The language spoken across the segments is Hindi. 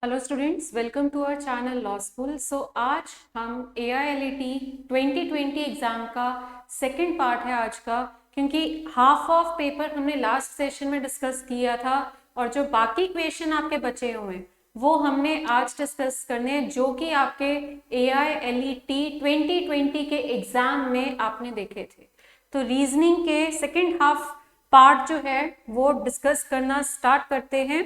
Hello students, welcome to our channel law school. आज हम AILET 2020 एग्जाम का सेकंड पार्ट है आज का, क्योंकि हाफ ऑफ पेपर हमने लास्ट सेशन में डिस्कस किया था और जो बाकी क्वेश्चन आपके बचे हुए हैं वो हमने आज डिस्कस करने हैं, जो कि आपके AILET 2020 के एग्जाम में आपने देखे थे। तो रीजनिंग के सेकंड हाफ पार्ट जो है वो डिस्कस करना स्टार्ट करते हैं।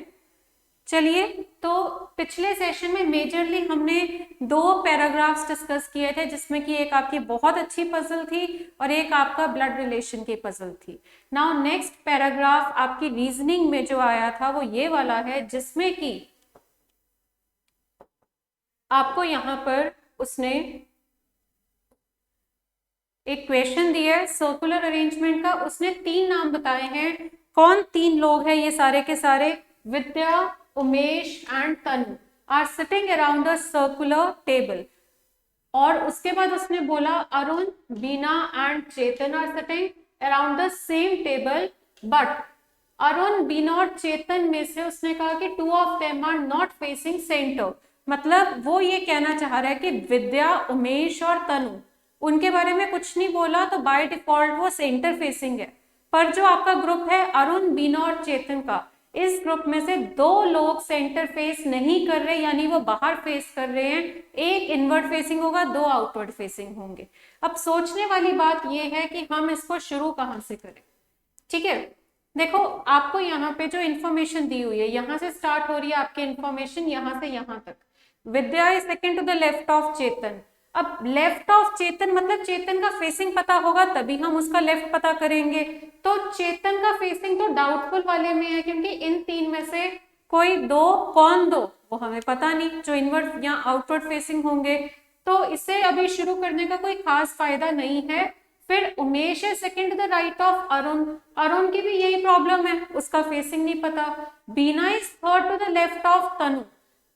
चलिए, तो पिछले सेशन में मेजरली हमने दो पैराग्राफ्स डिस्कस किए थे, जिसमें कि एक आपकी बहुत अच्छी पजल थी और एक आपका ब्लड रिलेशन की पजल थी। नाउ नेक्स्ट पैराग्राफ आपकी रीजनिंग में जो आया था वो ये वाला है, जिसमें कि आपको यहां पर उसने एक क्वेश्चन दिया है सर्कुलर अरेंजमेंट का। उसने तीन नाम बताए हैं। कौन तीन लोग हैं ये सारे के सारे? Vidya, Umesh and Tanu are sitting around a circular table. और उसके बाद उसने बोला Arun, Beena and Chetan are sitting around the same table, but Arun, Beena और चेतन में से उसने कहा कि two of them are not facing centre. मतलब वो ये कहना चाह रहा है कि विद्या, उमेश और तनु, उनके बारे में कुछ नहीं बोला, तो बाय डिफॉल्ट वो सेंटर फेसिंग है। पर जो आपका ग्रुप है अरुण, बीना और चेतन का, इस ग्रुप में से दो लोग सेंटर फेस नहीं कर रहे, यानी वो बाहर फेस कर रहे हैं। एक इनवर्ड फेसिंग होगा, दो आउटवर्ड फेसिंग होंगे। अब सोचने वाली बात यह है कि हम इसको शुरू कहां से करें। ठीक है, देखो आपको यहाँ पे जो इन्फॉर्मेशन दी हुई है, यहां से स्टार्ट हो रही है आपकी इन्फॉर्मेशन, यहां से यहां तक। Vidya is second to the left of Chetan. अब लेफ्ट ऑफ चेतन मतलब चेतन का फेसिंग पता होगा तभी हम उसका लेफ्ट पता करेंगे। तो चेतन का फेसिंग तो डाउटफुल वाले में है, क्योंकि इन तीन में से कोई दो, कौन दो वो हमें पता नहीं, जो इनवर्ड या आउटवर्ड फेसिंग होंगे। तो इसे अभी शुरू करने का कोई खास फायदा नहीं है। फिर उमेश है second the right of Arun. Arun की भी यही प्रॉब्लम है, उसका फेसिंग नहीं पता। Beena is third to the left of Tanu.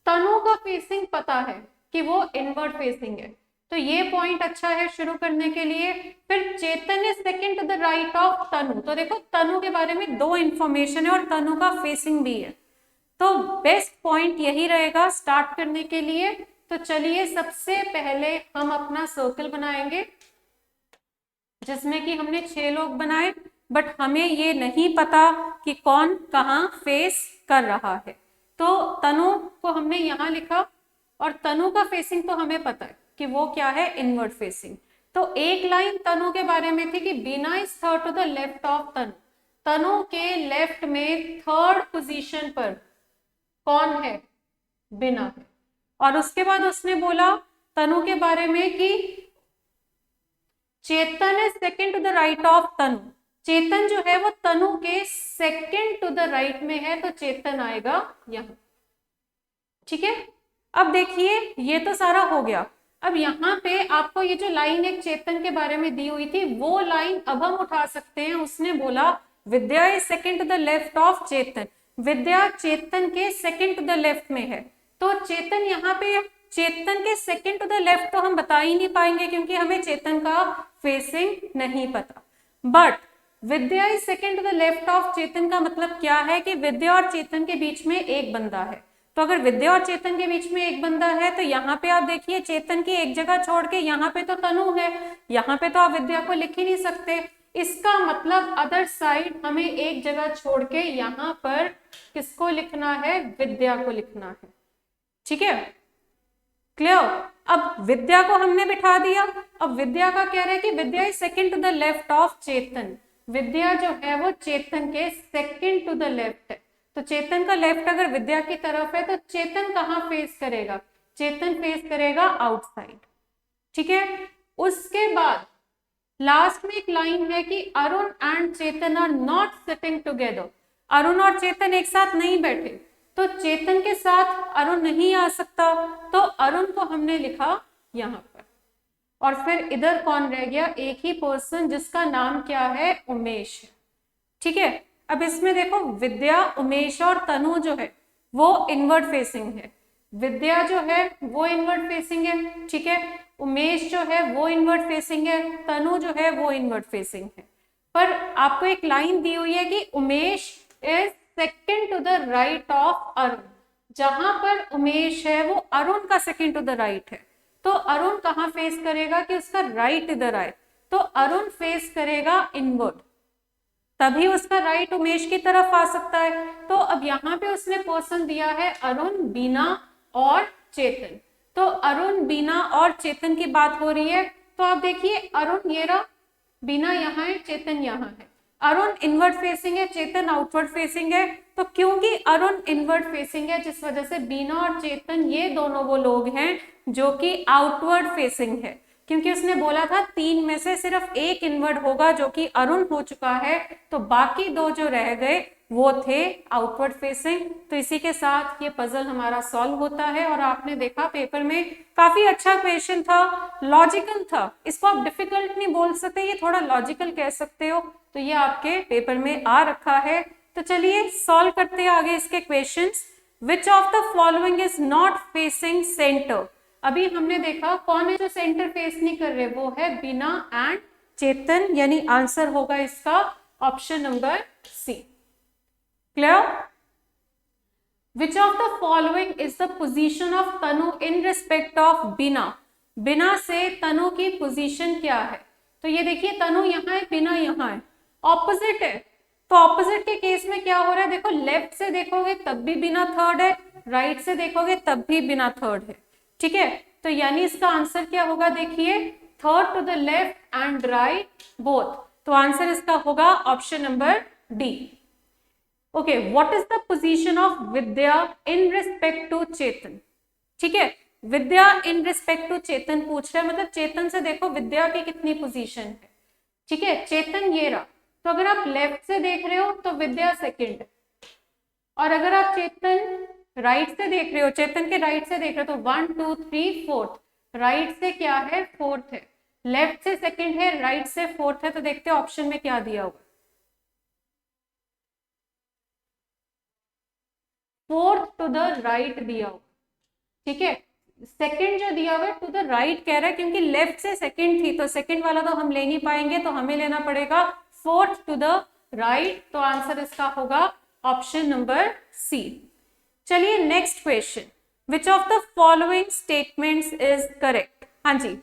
Tanu का फेसिंग पता है कि वो इनवर्ड फेसिंग है, तो ये पॉइंट अच्छा है शुरू करने के लिए। फिर Chetan is second to the right of Tanu. तो देखो तनु के बारे में दो इंफॉर्मेशन है और तनु का फेसिंग भी है, तो बेस्ट पॉइंट यही रहेगा स्टार्ट करने के लिए। तो चलिए सबसे पहले हम अपना सर्कल बनाएंगे, जिसमें कि हमने 6 लोग बनाए, बट हमें ये नहीं पता कि कौन कहाँ फेस कर रहा है। तो तनु को हमने यहां लिखा और तनु का फेसिंग तो हमें पता है कि वो क्या है, इनवर्ड फेसिंग। तो एक लाइन तनु के बारे में थी कि Beena is third to the left of Tanu. Tanu के लेफ्ट में थर्ड पोजीशन पर कौन है? बिना है। और उसके बाद उसने बोला तनु के बारे में कि Chetan is second to the right of Tanu. Chetan जो है वो तनु के सेकंड टू द राइट में है, तो चेतन आएगा यहां। ठीक है, अब देखिए ये तो सारा हो गया। अब यहाँ पे आपको ये जो लाइन एक चेतन के बारे में दी हुई थी, वो लाइन अब हम उठा सकते हैं। उसने बोला Vidya is second to the left of Chetan. Vidya Chetan के सेकंड टू द लेफ्ट में है, तो चेतन यहाँ पे, चेतन के सेकंड टू द लेफ्ट तो हम बता ही नहीं पाएंगे क्योंकि हमें चेतन का फेसिंग नहीं पता। But Vidya is second to the left of Chetan का मतलब क्या है कि विद्या और चेतन के बीच में एक बंदा है। तो अगर विद्या और चेतन के बीच में एक बंदा है, तो यहाँ पे आप देखिए चेतन की एक जगह छोड़ के यहाँ पे तो तनु है, यहाँ पे तो आप विद्या को लिख ही नहीं सकते। इसका मतलब अदर साइड हमें एक जगह छोड़ के यहाँ पर किसको लिखना है? विद्या को लिखना है। ठीक है, क्लियर। अब विद्या को हमने बिठा दिया। अब विद्या का कह रहे हैं कि Vidya is second to the left of Chetan. Vidya जो है वो चेतन के सेकंड टू द लेफ्ट है, तो चेतन का लेफ्ट अगर विद्या की तरफ है तो चेतन कहाँ फेस करेगा? चेतन फेस करेगा आउटसाइड। ठीक है, उसके बाद लास्ट में एक लाइन है कि Arun and Chetan are not sitting together. Arun और चेतन एक साथ नहीं बैठे, तो चेतन के साथ अरुण नहीं आ सकता, तो अरुण को हमने लिखा यहां पर। और फिर इधर कौन रह गया? एक ही पर्सन जिसका नाम क्या है? उमेश। ठीक है, अब इसमें देखो विद्या, उमेश और तनु जो है वो इनवर्ड फेसिंग है। विद्या जो है वो इनवर्ड फेसिंग है, ठीक है। उमेश जो है वो इनवर्ड फेसिंग है, तनु जो है वो इनवर्ड फेसिंग है। पर आपको एक लाइन दी हुई है कि Umesh is second to the right of Arun. जहां पर उमेश है वो अरुण का सेकंड टू द राइट है, तो अरुण कहाँ फेस करेगा कि उसका राइट इधर आए, तो अरुण फेस करेगा इनवर्ड, तभी उसका राइट उमेश की तरफ आ सकता है। तो अब यहाँ पे उसने पर्सन दिया है अरुण, बीना और चेतन, तो अरुण, बीना और चेतन की बात हो रही है। तो आप देखिए अरुण ये रहा, बीना यहाँ है, चेतन यहाँ है। अरुण इनवर्ड फेसिंग है, चेतन आउटवर्ड फेसिंग है, तो क्योंकि अरुण इनवर्ड फेसिंग है जिस वजह से बीना और चेतन ये दोनों वो लोग हैं जो कि आउटवर्ड फेसिंग है, क्योंकि उसने बोला था 3 में से सिर्फ एक इनवर्ड होगा जो कि अरुण हो चुका है, तो बाकी 2 जो रह गए वो थे आउटवर्ड फेसिंग। तो इसी के साथ ये पजल हमारा सॉल्व होता है और आपने देखा पेपर में काफी अच्छा क्वेश्चन था, लॉजिकल था, इसको आप डिफिकल्ट नहीं बोल सकते, ये थोड़ा लॉजिकल कह सकते हो, तो ये आपके पेपर में आ रखा है। तो चलिए सॉल्व करते हैं आगे इसके questions. Which of the following is not facing centre, अभी हमने देखा कौन है जो सेंटर फेस नहीं कर रहे, वो है बीना एंड चेतन, यानी आंसर होगा इसका option number C. Clear? Which of the following is the position of Tanu in respect of Beena, Beena से तनु की पोजीशन क्या है, तो ये देखिए तनु यहाँ है, बिना यहाँ है, ऑपोजिट है, तो ऑपोजिट के केस में क्या हो रहा है, देखो लेफ्ट से देखोगे तब भी बिना थर्ड है, राइट से देखोगे तब भी बिना थर्ड है, ठीक है, तो यानी इसका आंसर क्या होगा, देखिए third to the left and right both, तो आंसर इसका होगा option number D. Okay, what is the position of Vidya in respect to Chetan, ठीक है, विद्या इन रिस्पेक्ट टू चेतन पूछ रहा है, मतलब चेतन से देखो विद्या की कितनी पोजीशन है, ठीक है, चेतन ये रहा, तो अगर आप लेफ्ट से देख रहे हो तो विद्या सेकंड, और अगर आप चेतन राइट से देख रहे हो, चेतन के राइट से देख रहे हो तो 1 2 3 4, राइट से क्या है, फोर्थ है, लेफ्ट से सेकंड है, राइट से फोर्थ है, तो देखते हैं ऑप्शन में क्या दिया होगा, फोर्थ टू द राइट दिया होगा, ठीक है, सेकंड जो दिया हुआ है टू द राइट कह रहा है, क्योंकि लेफ्ट से सेकंड थी तो सेकंड वाला तो हम ले नहीं पाएंगे, तो हमें लेना पड़ेगा फोर्थ टू द राइट, तो आंसर इसका होगा ऑप्शन नंबर सी। चलिए next question, which of the following statements is correct, हाँ जी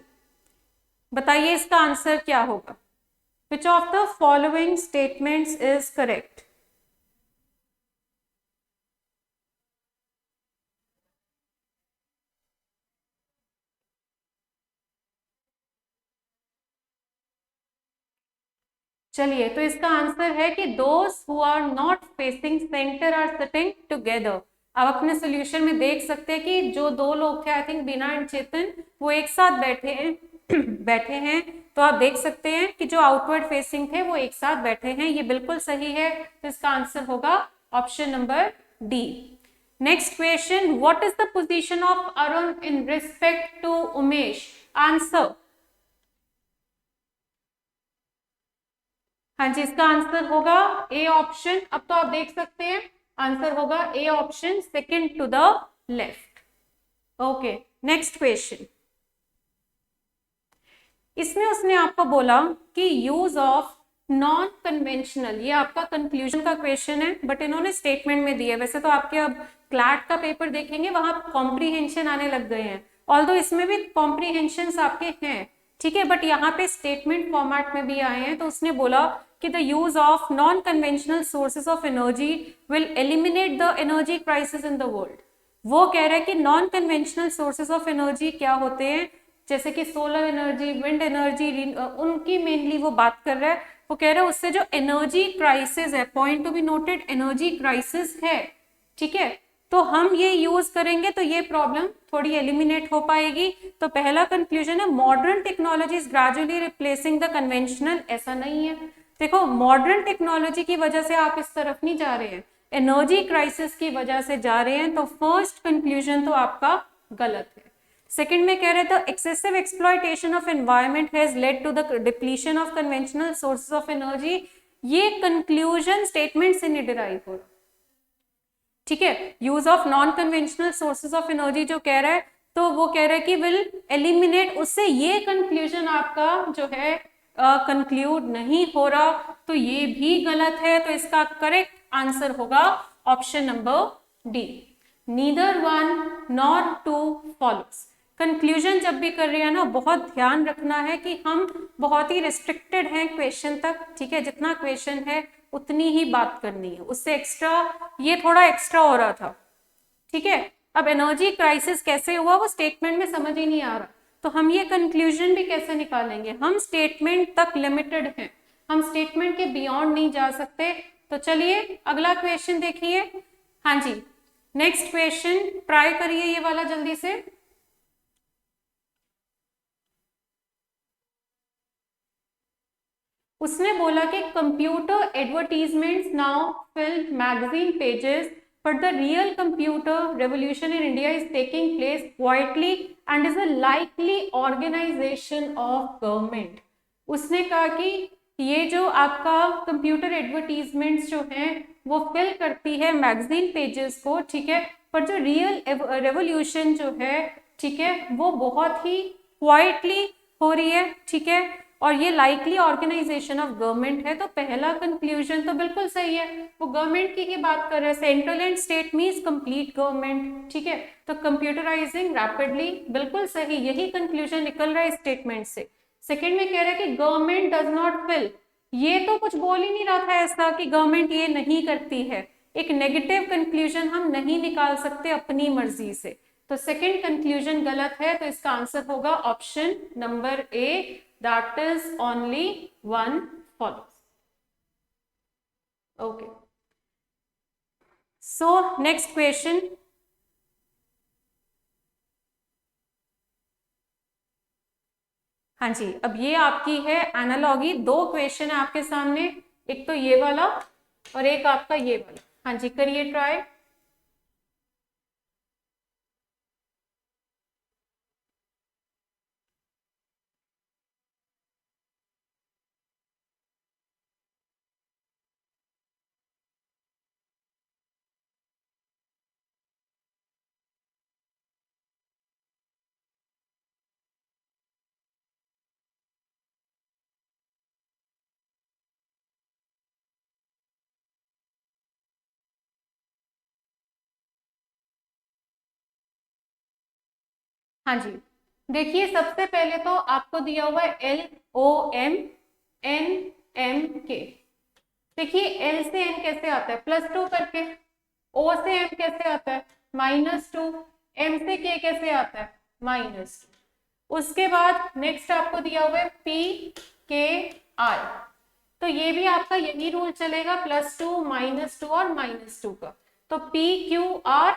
बताइए इसका आंसर क्या होगा, which of the following statements is correct, चलिए तो इसका आंसर है कि those who are not facing centre are sitting together. अब अपने सोल्यूशन में देख सकते हैं कि जो 2 लोग थे, आई थिंक बीना एंड चेतन, वो एक साथ बैठे हैं बैठे हैं, तो आप देख सकते हैं कि जो आउटवर्ड फेसिंग थे वो एक साथ बैठे हैं, ये बिल्कुल सही है, तो इसका आंसर होगा option number D. Next question, what is the position of Arun in respect to Umesh, answer, हाँ जी इसका आंसर होगा ए ऑप्शन, अब तो आप देख सकते हैं आंसर होगा A option, second to the left. Okay next question, इसमें उसने आपको बोला कि यूज ऑफ नॉन कन्वेंशनल, ये आपका कंक्लूजन का क्वेश्चन है बट इन्होंने स्टेटमेंट में दिया, वैसे तो आपके अब क्लैट का पेपर देखेंगे वहां कॉम्प्रीहेंशन आने लग गए हैं, ऑल्दो इसमें भी कॉम्प्रीहेंशन आपके हैं, ठीक है, बट यहाँ पे स्टेटमेंट फॉर्मेट में भी आए हैं, तो उसने बोला कि the use of non conventional sources of energy will eliminate the energy crisis in the world. वो कह रहा है कि non conventional sources of energy क्या होते हैं, जैसे कि सोलर एनर्जी, विंड एनर्जी, उनकी मेनली वो बात कर रहा है, वो कह रहा है उससे जो एनर्जी क्राइसिस है, point to be noted, energy crisis है, ठीक है, तो हम ये यूज करेंगे तो ये प्रॉब्लम थोड़ी एलिमिनेट हो पाएगी। तो पहला कंक्लूजन है modern technology is gradually replacing the conventional, ऐसा नहीं है, देखो मॉडर्न टेक्नोलॉजी की वजह से आप इस तरफ नहीं जा रहे हैं, एनर्जी क्राइसिस की वजह से जा रहे हैं, तो फर्स्ट कंक्लूजन तो आपका गलत है। सेकंड में कह रहे थे excessive exploitation of environment has led to the depletion of conventional sources of energy, ये कंक्लूजन स्टेटमेंट से नहीं डिराइव हो रहा, ठीक है, use of non conventional sources of energy जो कह रहा है, तो वो कह रहा है कि विल एलिमिनेट, उससे ये कंक्लूजन आपका जो है कंक्लूड नहीं हो रहा, तो ये भी गलत है, तो इसका करेक्ट आंसर होगा option number D. Neither one nor two follows. Conclusion जब भी कर रहे हैं ना, बहुत ध्यान रखना है कि हम बहुत ही रिस्ट्रिक्टेड हैं क्वेश्चन तक, ठीक है, जितना क्वेश्चन है उतनी ही बात करनी है, उससे एक्स्ट्रा, ये थोड़ा एक्स्ट्रा हो रहा था, ठीक है। अब एनर्जी क्राइसिस कैसे हुआ वो स्टेटमेंट में समझ ही नहीं आ रहा, तो हम ये कंक्लूजन भी कैसे निकालेंगे, हम स्टेटमेंट तक लिमिटेड हैं, हम स्टेटमेंट के बियॉन्ड नहीं जा सकते। तो चलिए अगला क्वेश्चन देखिए। हाँ जी, नेक्स्ट क्वेश्चन ट्राई करिए ये वाला जल्दी से। उसने बोला कि computer advertisements now fill magazine pages, but the real computer revolution in India is taking place quietly and is a likely organization of government। उसने कहा कि ये जो आपका कंप्यूटर एडवर्टीजमेंट्स जो हैं वो फिल करती है मैगजीन पेजेस को, ठीक है, पर जो रियल रेवोल्यूशन जो है, ठीक है, वो बहुत ही क्वाइटली हो रही है, ठीक है, और ये लाइकली ऑर्गेनाइजेशन ऑफ गवर्नमेंट है। तो पहला कंक्लूजन तो बिल्कुल सही है, वो गवर्नमेंट की ही बात कर रहे हैं, central and state means complete government, ठीक है, तो कंप्यूटराइजिंग रैपिडली, बिल्कुल सही, यही कंक्लूजन निकल रहा है स्टेटमेंट से। सेकेंड में कह रहा है कि गवर्नमेंट डज नॉट फिल, ये तो कुछ बोल ही नहीं रहा था ऐसा कि गवर्नमेंट ये नहीं करती है, एक नेगेटिव कंक्लूजन हम नहीं निकाल सकते अपनी मर्जी से, तो सेकेंड कंक्लूजन गलत है, तो इसका आंसर होगा option number A, that is only one follows। okay, so next question। हाँ जी, अब ये आपकी है एनालॉगी, दो क्वेश्चन है आपके सामने, एक तो ये वाला और एक आपका ये वाला। हाँ जी, करिए ट्राई। हाँ जी, देखिए सबसे पहले तो आपको दिया हुआ है LOM NMK। देखिए L से N कैसे आता है, +2 करके, O से M कैसे आता है, -2, M से K कैसे आता है, -2। उसके बाद नेक्स्ट आपको दिया हुआ है PKI, तो ये भी आपका यही रूल चलेगा, +2 -2 और -2 का, तो PQR,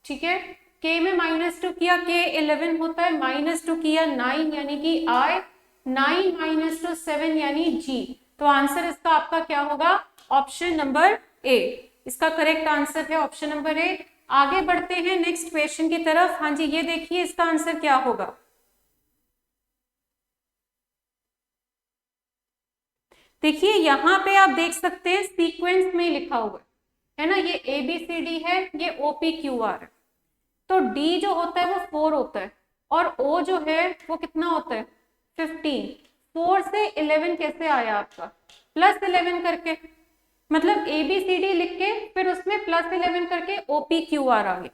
ठीक है, K में -2 किया K 11 होता है, -2 किया 9 यानी कि I, 9 -2 7 यानी G, तो आंसर इसका आपका क्या होगा, ऑप्शन नंबर ए, इसका करेक्ट आंसर है ऑप्शन नंबर ए। आगे बढ़ते हैं नेक्स्ट क्वेश्चन की तरफ। हाँ जी, ये देखिए इसका आंसर क्या होगा। देखिए यहाँ पे आप देख सकते हैं सीक्वेंस में लिखा हुआ है ना, ये ABCD है, ये OPQR है, तो D जो होता है वो 4 होता है और O जो है वो कितना होता है 15। 4 से 11 कैसे आया आपका, +11 करके, मतलब ABCD लिख के फिर उसमें +11 करके OPQR आ गया।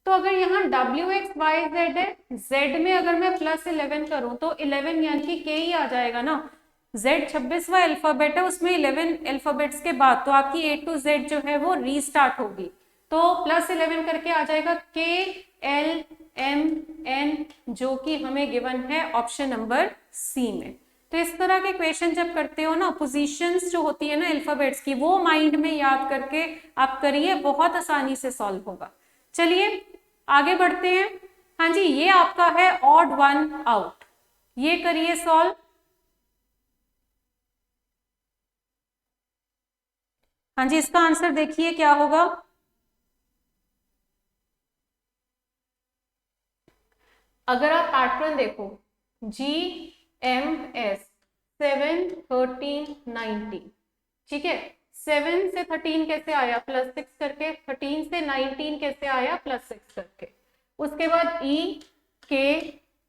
तो अगर यहाँ WXYZ है, Z में अगर मैं +11 करूं तो 11 यानी कि K ही आ जाएगा ना, Z 26वां अल्फाबेट है, उसमें 11 अल्फाबेट्स के बाद तो आपकी A to Z जो है वो रीस्टार्ट होगी, तो +11 करके आ जाएगा KLMN, जो कि हमें गिवन है ऑप्शन नंबर सी में। तो इस तरह के क्वेश्चन जब करते हो ना, पोजीशंस जो होती है ना अल्फाबेट्स की, वो माइंड में याद करके आप करिए, बहुत आसानी से सॉल्व होगा। चलिए आगे बढ़ते हैं। हाँ जी, ये आपका है ऑड वन आउट, ये करिए सॉल्व। हाँ जी, इसका आंसर देखिए क्या होगा। अगर आप पैटर्न देखो GMS 7 13 19, ठीक है, 7 से 13 कैसे आया +6 करके, 13 से 19 कैसे आया +6 करके, उसके बाद E K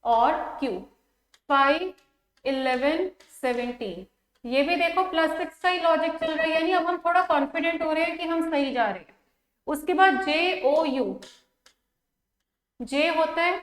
और Q 5 11 17, ये भी देखो +6 का ही लॉजिक चल रहा है, यानी अब हम थोड़ा कॉन्फिडेंट हो रहे हैं कि हम सही जा रहे हैं। उसके बाद JOU, J होता है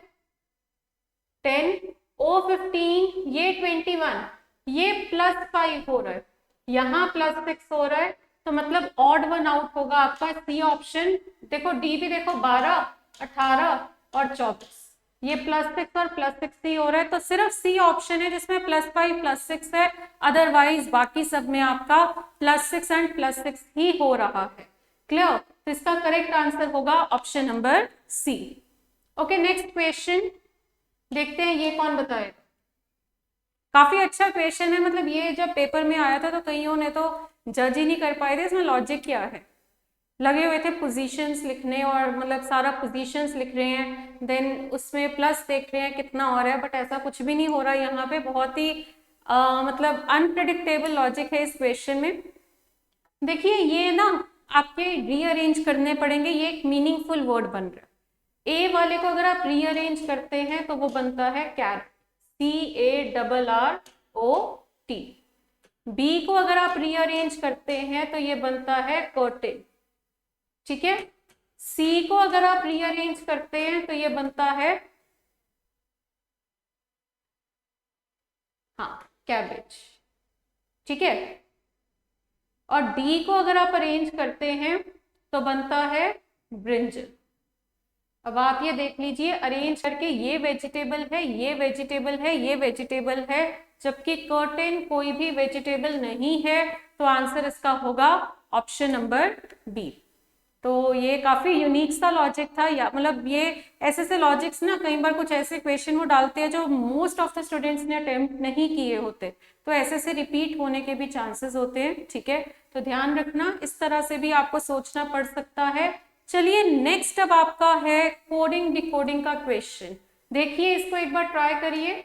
10, O15 ये 21, ये +5 हो रहा है, यहाँ +6 हो रहा है, तो मतलब ऑड वन आउट होगा आपका सी ऑप्शन। देखो डी भी देखो 12, 18 और 24, ये +6 और +6 ही हो रहा है, तो सिर्फ सी ऑप्शन है जिसमें +5 +6 है, अदरवाइज बाकी सब में आपका +6 एंड +6 ही हो रहा है। क्लियर? तो इसका करेक्ट आंसर होगा option number C. Okay, next question देखते हैं, ये कौन बताएगा। काफी अच्छा क्वेश्चन है, मतलब ये जब पेपर में आया था तो कईयों ने तो जज ही नहीं कर पाए थे इसमें लॉजिक क्या है, लगे हुए थे पोजीशंस लिखने और मतलब सारा पोजीशंस लिख रहे हैं, देन उसमें प्लस देख रहे हैं कितना हो रहा है, बट ऐसा कुछ भी नहीं हो रहा है यहाँ पे। बहुत ही मतलब अनप्रिडिक्टेबल लॉजिक है इस क्वेश्चन में। देखिए ये ना आपके रीअरेंज करने पड़ेंगे, ये एक मीनिंगफुल वर्ड बन रहा है। ए वाले को अगर आप रीअरेंज करते हैं तो वो बनता है कैरट, CARROT। बी को अगर आप रीअरेंज करते हैं तो ये बनता है कर्टेन, ठीक है। सी को अगर आप रीअरेंज करते हैं तो ये बनता है हाँ कैबेज, ठीक है। और डी को अगर आप अरेंज करते हैं तो बनता है ब्रिंजल। अब आप ये देख लीजिए अरेंज करके, ये वेजिटेबल है, ये वेजिटेबल है, ये वेजिटेबल है, जबकि कर्टेन कोई भी वेजिटेबल नहीं है, तो आंसर इसका होगा ऑप्शन नंबर बी। तो ये काफी यूनिक सा लॉजिक था, या मतलब ये ऐसे से लॉजिक्स ना कई बार कुछ ऐसे क्वेश्चन वो डालते हैं जो मोस्ट ऑफ द स्टूडेंट्स ने अटेम्प्ट नहीं किए होते, तो ऐसे से रिपीट होने के भी चांसेस होते हैं, ठीक है। तो ध्यान रखना, इस तरह से भी आपको सोचना पड़ सकता है। चलिए नेक्स्ट अब आपका है कोडिंग डिकोडिंग का क्वेश्चन। देखिए इसको एक बार ट्राई करिए।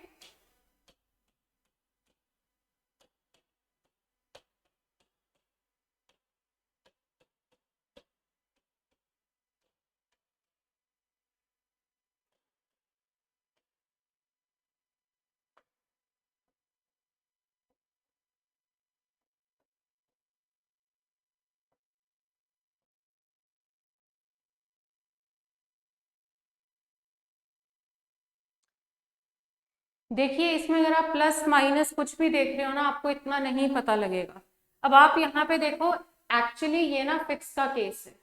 देखिए इसमें अगर आप प्लस माइनस कुछ भी देख रहे हो ना, आपको इतना नहीं पता लगेगा। अब आप यहाँ पे देखो, एक्चुअली ये ना फिक्स का केस है,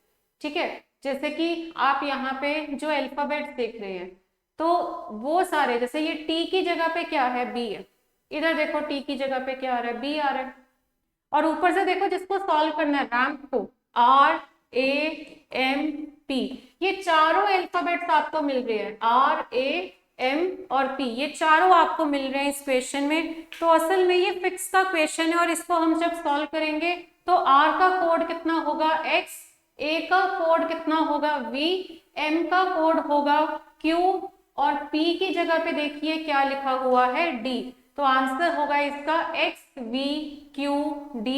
ठीक है। जैसे कि आप यहाँ पे जो अल्फाबेट देख रहे हैं, तो वो सारे, जैसे ये टी की जगह पे क्या है, बी है, इधर देखो टी की जगह पे क्या आ रहा है, बी आ रहा है। और ऊपर से देखो जिसको सॉल्व करना है रैंप को, RAMP, ये चारों अल्फाबेट्स आपको मिल रहे हैं, RAM और P, ये चारों आपको मिल रहे हैं इस क्वेश्चन में। तो असल में ये फिक्स का क्वेश्चन है, और इसको हम जब सॉल्व करेंगे तो R का कोड कितना होगा X, A का कोड कितना होगा V, M का कोड होगा Q, और P की जगह पे देखिए क्या लिखा हुआ है D। तो आंसर होगा इसका XVQD,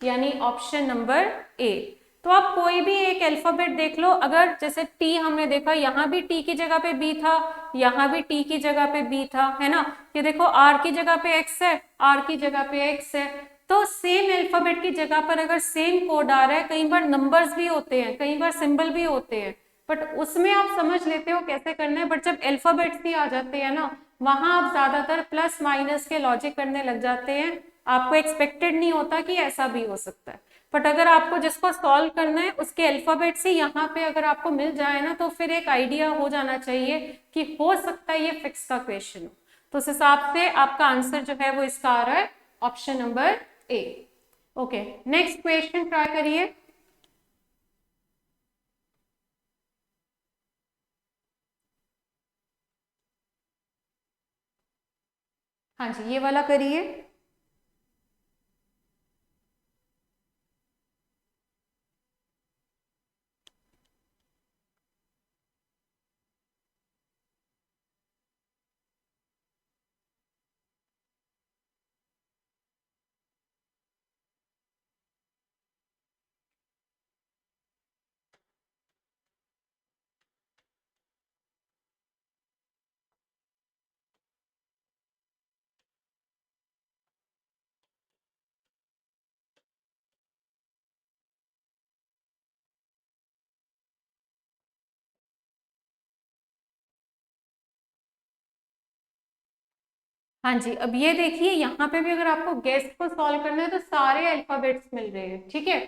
यानी ऑप्शन नंबर ए। तो आप कोई भी एक अल्फाबेट देख लो, अगर जैसे टी हमने देखा, यहाँ भी टी की जगह पे बी था, यहाँ भी टी की जगह पे बी था, है ना। ये देखो आर की जगह पे एक्स है, आर की जगह पे एक्स है, तो सेम अल्फाबेट की जगह पर अगर सेम कोड आ रहा है, कई बार नंबर्स भी होते हैं, कई बार सिंबल भी होते हैं, बट उसमें आप समझ लेते हो कैसे करना है, बट जब अल्फाबेट्स ही आ जाते हैं ना, वहां आप ज्यादातर प्लस माइनस के लॉजिक करने लग जाते हैं, आपको एक्सपेक्टेड नहीं होता कि ऐसा भी हो सकता है। बट अगर आपको जिसको सॉल्व करना है उसके अल्फाबेट्स ही यहाँ पे अगर आपको मिल जाए ना, तो फिर एक आइडिया हो जाना चाहिए कि हो सकता है ये फिक्स का क्वेश्चन हो। तो उस हिसाब से आपका आंसर जो है वो इसका आ रहा है option number A. Okay, next question try करिए। हाँ जी, ये वाला करिए। हाँ जी, अब ये देखिए यहाँ पे भी अगर आपको गेस्ट को सॉल्व करना है तो सारे अल्फाबेट्स मिल रहे हैं, ठीक है।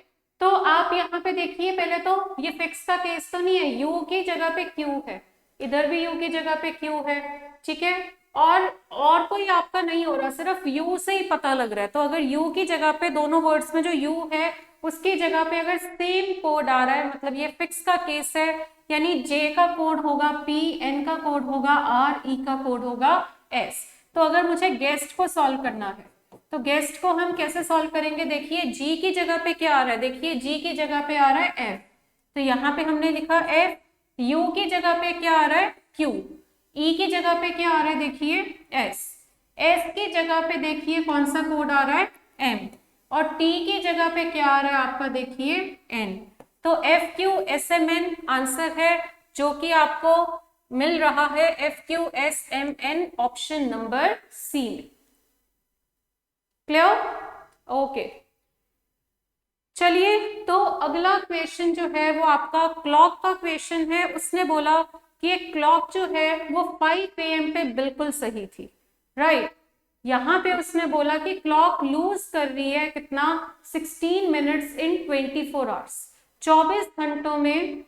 तो आप यहाँ पे देखिए, पहले तो ये फिक्स का केस तो नहीं है, यू की जगह पे क्यू है, इधर भी यू की जगह पे क्यू है, ठीक है। और कोई आपका नहीं हो रहा, सिर्फ यू से ही पता लग रहा है। तो अगर यू की जगह पे दोनों वर्ड्स में जो यू है उसकी जगह पे अगर सेम कोड आ रहा है, मतलब ये फिक्स का केस है, यानी जे का कोड होगा पी, एन का कोड होगा आर, ई का कोड होगा एस। तो अगर मुझे गेस्ट को सॉल्व करना है तो गेस्ट को हम कैसे सॉल्व करेंगे, देखिए जी की जगह पे क्या आ रहा है, देखिए जी की जगह पे आ रहा है एफ, तो यहाँ पे हमने लिखा एफ, यू की जगह पे क्या आ रहा है क्यू, ई की जगह पे क्या आ रहा है देखिए एस, एस की जगह पे देखिए कौन सा कोड आ रहा है एम, और टी की जगह पे क्या आ रहा है आपका देखिए एन। तो F Q S M N answer है जो कि आपको मिल रहा है F Q S M N, option number C में। क्लियर? ओके, चलिए तो अगला क्वेश्चन जो है वो आपका क्लॉक का क्वेश्चन है। उसने बोला कि एक क्लॉक जो है वो 5 AM पे बिल्कुल सही थी, राइट। यहाँ पे उसने बोला कि क्लॉक लूज कर रही है कितना, 16 मिनट्स इन 24 आवर्स, 24 घंटों में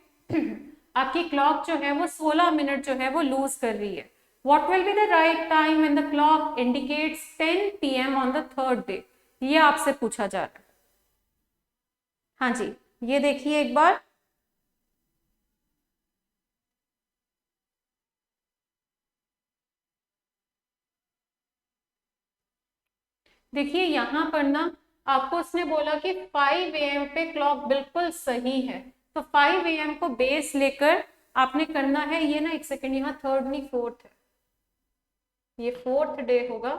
आपकी क्लॉक जो है वो 16 मिनट जो है वो लूज कर रही है। What will be the right time when the clock indicates 10 PM on the third day? ये आपसे पूछा जा रहा है। हाँ जी, ये देखिए एक बार, देखिए यहाँ पर ना आपको उसने बोला कि 5 AM पे क्लॉक बिल्कुल सही है, तो 5 AM को बेस लेकर आपने करना है। ये ना एक सेकेंड, यहाँ थर्ड नहीं फोर्थ है, ये फोर्थ डे होगा,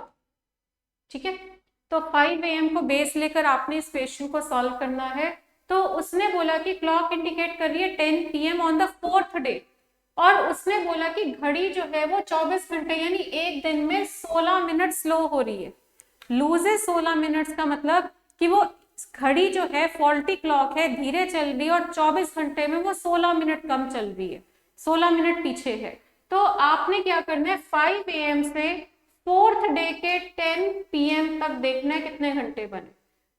ठीक है। तो 5 AM को बेस लेकर आपने इस क्वेश्चन को सॉल्व करना है। तो उसने बोला कि क्लॉक इंडिकेट कर रही है 10 PM on the fourth day, और उसने बोला कि घड़ी जो है वो 24 घंटे यानी एक दिन में 16 मिनट स्लो हो रही है। लूज है 16 मिनट्स का मतलब कि वो घड़ी जो है फॉल्टी क्लॉक है, धीरे चल रही है, और 24 घंटे में वो 16 मिनट कम चल रही है, 16 मिनट पीछे है। तो आपने क्या करना है, 5 AM से फोर्थ डे के 10 PM तक देखना है कितने घंटे बने।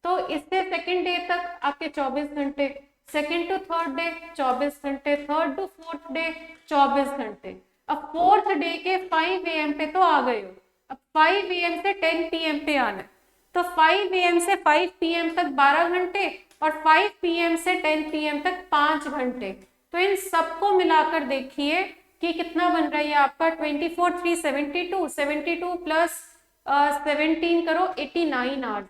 तो इससे सेकेंड डे तक आपके 24 घंटे, सेकेंड टू थर्ड डे 24 घंटे, थर्ड टू फोर्थ डे 24 घंटे। अब फोर्थ डे के 5 AM पे तो आ गए हो, अब 5 AM से 10 PM पे आना है। तो 5 AM से 5 PM तक 12 घंटे, और 5 PM से 10 PM तक 5 घंटे। तो इन सबको मिलाकर देखिए कि कितना बन रहा है, ये आपका 24 3 72, 72 प्लस 17 करो 89 आवर्स,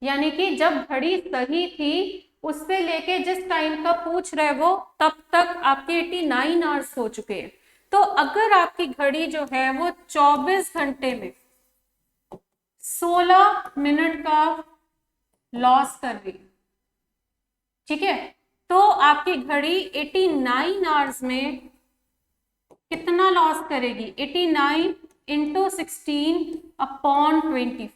यानी कि जब घड़ी सही थी उससे लेके जिस टाइम का पूछ रहे वो तब तक आपके 89 आवर्स हो चुके हैं। तो अगर आपकी घड़ी जो है वो 24 घंटे में 16 मिनट का लॉस कर रही है, ठीक है, तो आपकी घड़ी 89 आवर्स में कितना लॉस करेगी, 89 इंटू 16 अपॉन 24,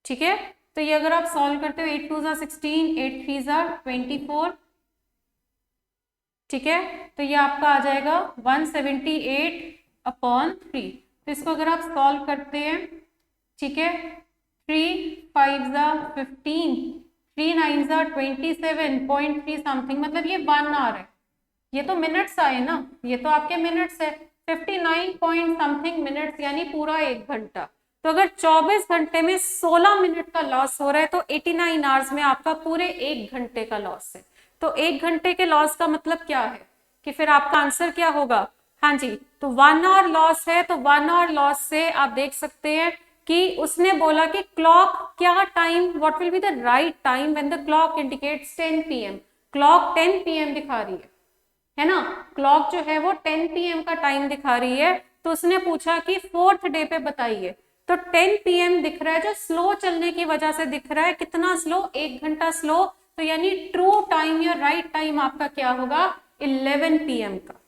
ठीक है। तो ये अगर आप सॉल्व करते हो 8 2 जा 16, 8 3 जा 24, ठीक है, तो ये आपका आ जाएगा 178 अपॉन 3। तो इसको अगर आप सॉल्व करते हैं, ठीक है, 3 5 जा 15, 3 9 जा 27.3 समथिंग, मतलब ये 1 आवर है। ये तो मिनट्स आए ना, ये तो आपके मिनट्स है, 59 पॉइंट समथिंग मिनट्स, यानी पूरा 1 घंटा। तो अगर 24 घंटे में 16 मिनट का लॉस हो रहा है तो 89 आवर्स में आपका पूरे 1 घंटे का लॉस है। तो 1 घंटे के लॉस का मतलब क्या है कि फिर आपका आंसर क्या होगा, हाँ जी, तो 1 आवर लॉस है, तो 1 आवर लॉस से आप देख सकते हैं कि उसने बोला कि क्लॉक क्या time, what will be the right time when the clock indicates 10 PM, clock 10 PM दिखा रही है ना, क्लॉक जो है वो 10 PM का टाइम दिखा रही है। तो उसने पूछा कि फोर्थ डे पे बताइए, तो 10 PM दिख रहा है, जो स्लो चलने की वजह से दिख रहा है, कितना स्लो, 1 घंटा स्लो, तो यानी ट्रू टाइम या राइट टाइम आपका क्या होगा, 11 PM का।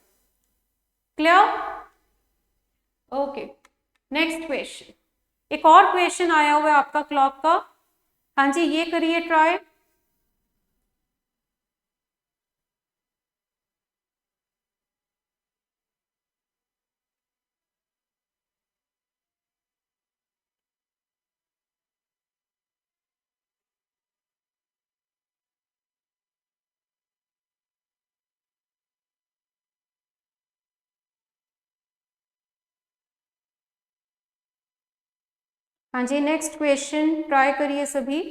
क्लियर? ओके, नेक्स्ट क्वेश्चन, एक और क्वेश्चन आया हुआ है आपका क्लॉक का, हाँ जी, ये करिए ट्राई। हाँ जी, नेक्स्ट क्वेश्चन ट्राई करिए सभी।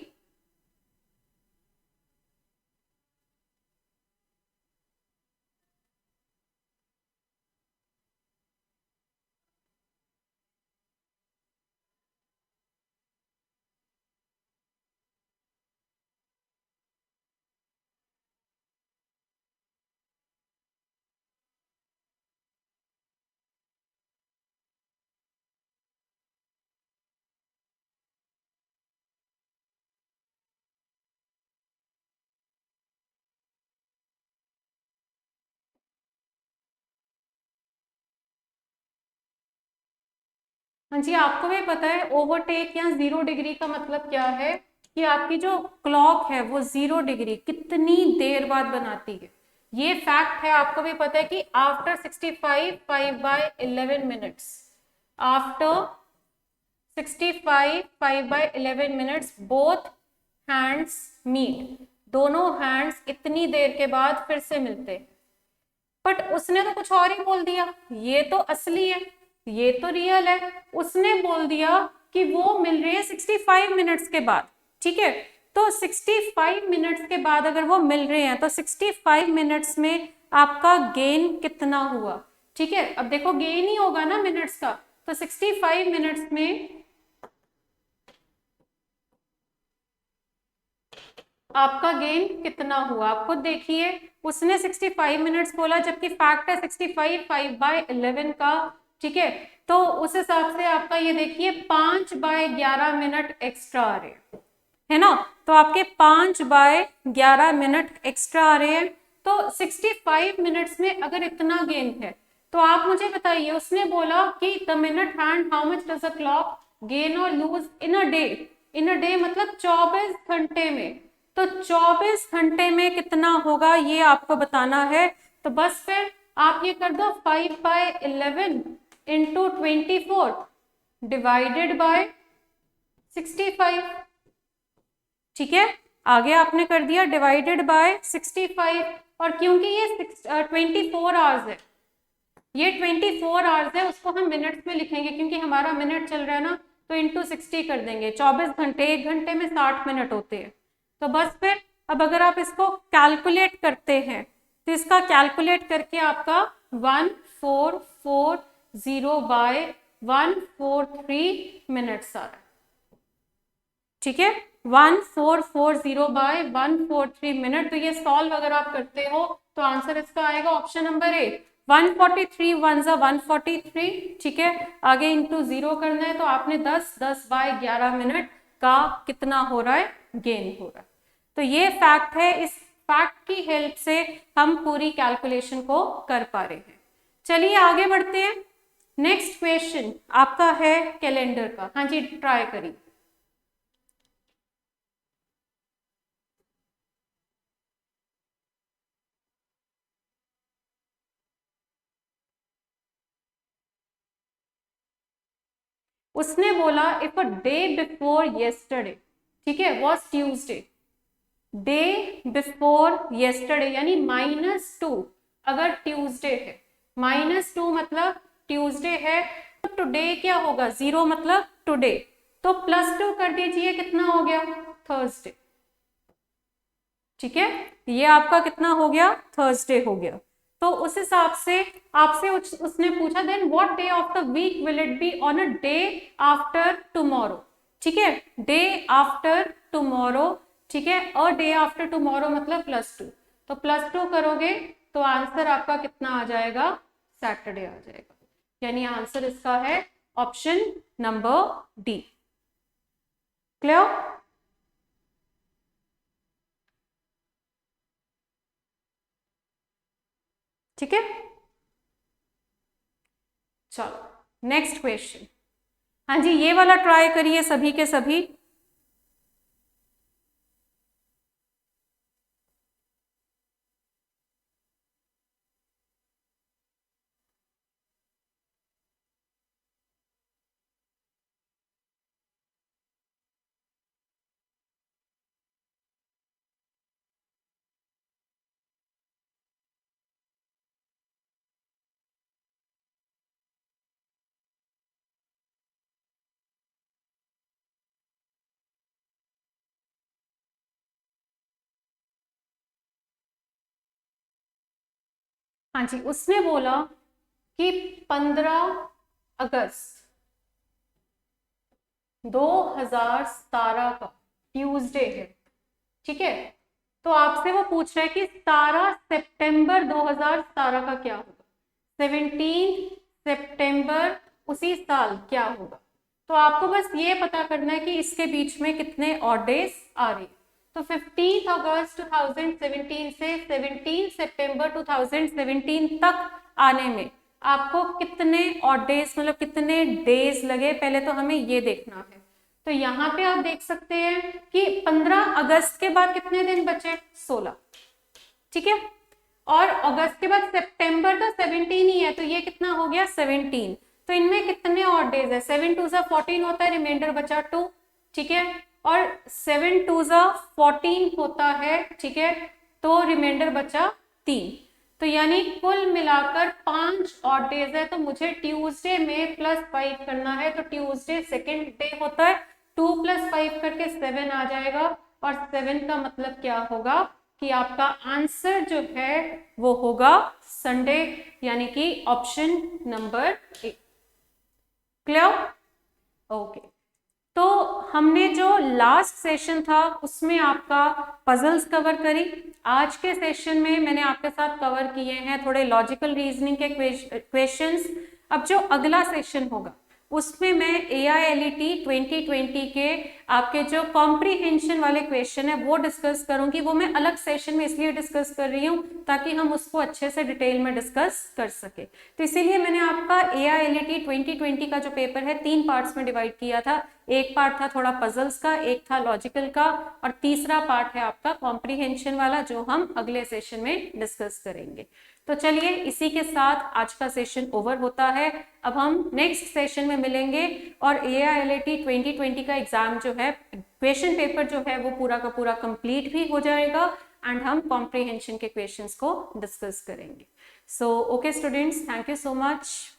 हाँ जी, आपको भी पता है ओवरटेक या 0 डिग्री का मतलब क्या है, कि आपकी जो क्लॉक है वो 0 डिग्री कितनी देर बाद बनाती है। ये फैक्ट है, आपको भी पता है कि after 65 5/11 minutes, after 65 5/11 minutes both hands meet, दोनों हैंड्स इतनी देर के बाद फिर से मिलते। बट उसने तो कुछ और ही बोल दिया, ये तो असली है, ये तो रियल है। उसने बोल दिया कि वो मिल रही है 65 मिनट्स के बाद। ठीक है, तो 65 मिनट्स के बाद अगर वो मिल रहे हैं तो 65 मिनट्स में आपका गेन कितना हुआ। ठीक है, अब देखो गेन ही होगा ना मिनट्स का, तो 65 मिनट्स में आपका गेन कितना हुआ आप खुद देखिए। उसने 65 मिनट्स बोला, जबकि फैक्ट है 65 5/11 का। ठीक है, तो उस हिसाब से आपका ये देखिए 5/11 मिनट एक्स्ट्रा आ रहे हैं, है ना। तो आपके 5/11 मिनट एक्स्ट्रा आ रहे हैं। तो 65 मिनट्स में अगर इतना गेन है, तो आप मुझे बताइए, उसने बोला कि the minute hand how much does a clock gain और lose in a day. In a day मतलब 24 घंटे में। तो 24 घंटे में कितना होगा ये आपको बताना है। तो बस फिर आप ये कर दो 5/11 इंटू 24 डिवाइडेड बाय 65। ठीक है, आगे आपने कर दिया डिवाइडेड बाय 65। और क्योंकि ये 24 आवर्स है, ये 24 आवर्स है, उसको हम मिनट्स में लिखेंगे क्योंकि हमारा मिनट चल रहा है ना, तो इंटू 60 कर देंगे। 24 घंटे, 1 घंटे में 60 मिनट होते हैं। तो बस फिर अब अगर आप इसको कैलकुलेट करते हैं, तो इसका कैलकुलेट करके आपका 1440/143 मिनट्स आ रहा है। ठीक है, 1440/143 मिनट। तो ये सॉल्व अगर आप करते हो तो आंसर इसका आएगा ऑप्शन नंबर ए, 143 1 जा 143। ठीक है, आगे इंटू 0 करना है, तो आपने 10/11 मिनट का कितना हो रहा है, गेन हो रहा है। तो ये फैक्ट है, इस फैक्ट की हेल्प से हम पूरी कैलकुलेशन को कर पा रहे हैं। चलिए आगे बढ़ते हैं। नेक्स्ट क्वेश्चन आपका है कैलेंडर का। हाँ जी, ट्राई करिए। उसने बोला if a day before yesterday, ठीक है, was Tuesday, day before yesterday यानी -2 अगर ट्यूसडे है, -2 मतलब ट्यूसडे है, तो टुडे क्या होगा, 0 मतलब टुडे, तो +2 कर दीजिए, कितना हो गया, थर्सडे। ठीक है, ये आपका कितना हो गया, थर्सडे हो गया। तो उस हिसाब से आपसे उसने पूछा then what day of the week will it be on a day after tomorrow. ठीक है, डे आफ्टर टुमारो। ठीक है, और डे आफ्टर टुमारो मतलब +2, तो +2 करोगे तो आंसर आपका कितना आ जाएगा, सैटरडे आ जाएगा। यानी आंसर इसका है ऑप्शन नंबर डी। क्लियर। ठीक है, चलो नेक्स्ट क्वेश्चन। हाँ जी, ये वाला ट्राई करिए सभी के सभी। हाँ जी, उसने बोला कि 15 अगस्त 2017 का ट्यूसडे है, ठीक है। तो आपसे वो पूछ रहा है कि 17 सितंबर 2017 का क्या होगा, 17 सितंबर उसी साल क्या होगा। तो आपको बस ये पता करना है कि इसके बीच में कितने ऑड डेज आ रही है। तो 15 अगस्त 2017 से 17 सितंबर 2017 तक आने में आपको कितने ऑड डेज, मतलब कितने डेज लगे, पहले तो हमें ये देखना है। तो यहाँ पे आप देख सकते हैं कि 15 अगस्त के बाद कितने दिन बचे, 16, ठीक है। और अगस्त के बाद सितंबर तो 17 ही है, तो ये कितना हो गया 17। तो इनमें कितने और डेज है, 7 2 14 होता है, रिमाइंडर बचा 2, ठीक है। और 7 2 14 होता है, ठीक है, तो रिमाइंडर बचा 3। तो यानी कुल मिलाकर 5 ऑड डेज है। तो मुझे ट्यूसडे में +5 करना है, तो ट्यूसडे सेकेंड डे होता है, 2 + 5 करके 7 आ जाएगा। और 7 का मतलब क्या होगा कि आपका आंसर जो है वो होगा संडे, यानी कि option number A. Clear? Okay. तो हमने जो लास्ट सेशन था उसमें आपका पजल्स कवर करी। आज के सेशन में मैंने आपके साथ कवर किए हैं थोड़े लॉजिकल रीजनिंग के क्वेश्चंस। अब जो अगला सेशन होगा उसमें मैं AILET 2020 के आपके जो कॉम्प्रीहेंशन वाले क्वेश्चन है वो डिस्कस करूंगी। वो मैं अलग सेशन में इसलिए डिस्कस कर रही हूँ ताकि हम उसको अच्छे से डिटेल में डिस्कस कर सके। तो इसीलिए मैंने आपका AILET 2020 का जो पेपर है 3 पार्ट्स में डिवाइड किया था। एक पार्ट था थोड़ा पजल्स का, एक था लॉजिकल का, और तीसरा पार्ट है आपका कॉम्प्रीहेंशन वाला जो हम अगले सेशन में डिस्कस करेंगे। तो चलिए इसी के साथ आज का सेशन ओवर होता है। अब हम नेक्स्ट सेशन में मिलेंगे और AILET 2020 का एग्जाम जो है, क्वेश्चन पेपर जो है वो पूरा का पूरा कंप्लीट भी हो जाएगा एंड हम कॉम्प्रीहेंशन के क्वेश्चंस को डिस्कस करेंगे। So okay students, thank you so much.